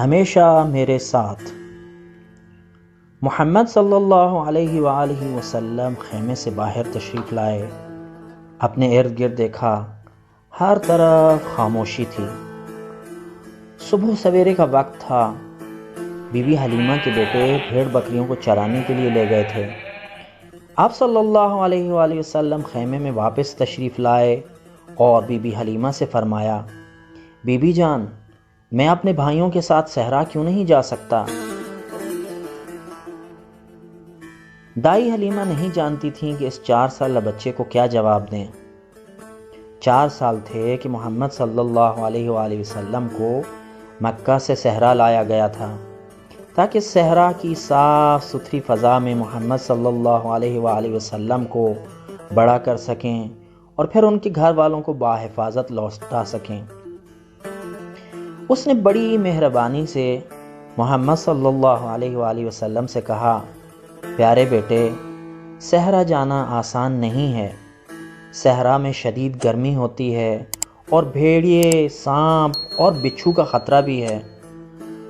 ہمیشہ میرے ساتھ۔ محمد صلی اللہ علیہ وآلہ وسلم خیمے سے باہر تشریف لائے، اپنے ارد گرد دیکھا، ہر طرف خاموشی تھی۔ صبح سویرے کا وقت تھا، بی بی حلیمہ کے بیٹے بھیڑ بکریوں کو چرانے کے لیے لے گئے تھے۔ آپ صلی اللہ علیہ وآلہ وسلم خیمے میں واپس تشریف لائے اور بی بی حلیمہ سے فرمایا، بی بی جان، میں اپنے بھائیوں کے ساتھ صحرا کیوں نہیں جا سکتا؟ دائی حلیمہ نہیں جانتی تھیں کہ اس 4 سالہ بچے کو کیا جواب دیں۔ 4 سال تھے کہ محمد صلی اللہ علیہ وآلہ وسلم کو مکہ سے صحرا لایا گیا تھا تاکہ صحرا کی صاف ستھری فضا میں محمد صلی اللہ علیہ وآلہ وسلم کو بڑا کر سکیں اور پھر ان کے گھر والوں کو باحفاظت لوٹا سکیں۔ اس نے بڑی مہربانی سے محمد صلی اللہ علیہ وآلہ وسلم سے کہا، پیارے بیٹے، صحرا جانا آسان نہیں ہے۔ صحرا میں شدید گرمی ہوتی ہے اور بھیڑیے، سانپ اور بچھو کا خطرہ بھی ہے۔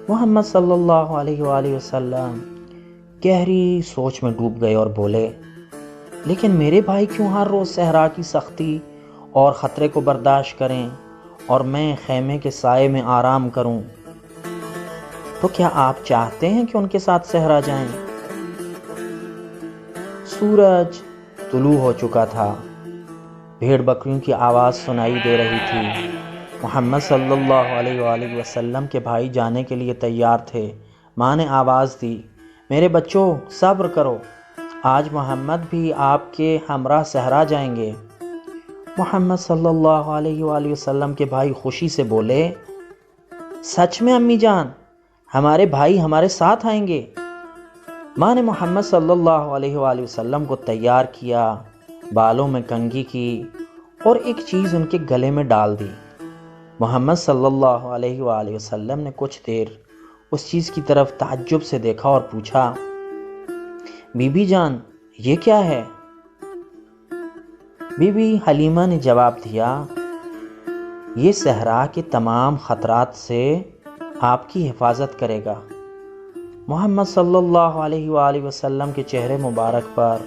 محمد صلی اللہ علیہ وآلہ وسلم گہری سوچ میں ڈوب گئے اور بولے، لیکن میرے بھائی کیوں ہر روز صحرا کی سختی اور خطرے کو برداشت کریں اور میں خیمے کے سائے میں آرام کروں؟ تو کیا آپ چاہتے ہیں کہ ان کے ساتھ صحرا جائیں؟ سورج طلوع ہو چکا تھا، بھیڑ بکریوں کی آواز سنائی دے رہی تھی۔ محمد صلی اللہ علیہ وآلہ وسلم کے بھائی جانے کے لیے تیار تھے۔ ماں نے آواز دی، میرے بچوں، صبر کرو، آج محمد بھی آپ کے ہمراہ صحرا جائیں گے۔ محمد صلی اللہ علیہ وآلہ وسلم کے بھائی خوشی سے بولے، سچ میں امی جان، ہمارے بھائی ہمارے ساتھ آئیں گے۔ ماں نے محمد صلی اللہ علیہ وآلہ وسلم کو تیار کیا، بالوں میں کنگھی کی اور ایک چیز ان کے گلے میں ڈال دی۔ محمد صلی اللہ علیہ وآلہ وسلم نے کچھ دیر اس چیز کی طرف تعجب سے دیکھا اور پوچھا، بی بی جان، یہ کیا ہے؟ بی بی حلیمہ نے جواب دیا، یہ صحرا کے تمام خطرات سے آپ کی حفاظت کرے گا۔ محمد صلی اللہ علیہ وآلہ وسلم کے چہرے مبارک پر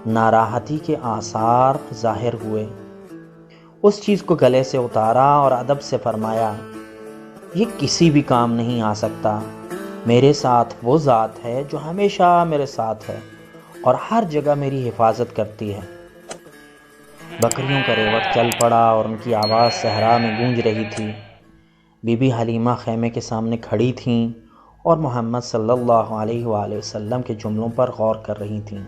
ناراحتی کے آثار ظاہر ہوئے۔ اس چیز کو گلے سے اتارا اور ادب سے فرمایا، یہ کسی بھی کام نہیں آ سکتا۔ میرے ساتھ وہ ذات ہے جو ہمیشہ میرے ساتھ ہے اور ہر جگہ میری حفاظت کرتی ہے۔ بکریوں کا ریوٹ چل پڑا اور ان کی آواز صحرا میں گونج رہی تھی۔ بی بی حلیمہ خیمے کے سامنے کھڑی تھیں اور محمد صلی اللہ علیہ وآلہ وسلم کے جملوں پر غور کر رہی تھیں۔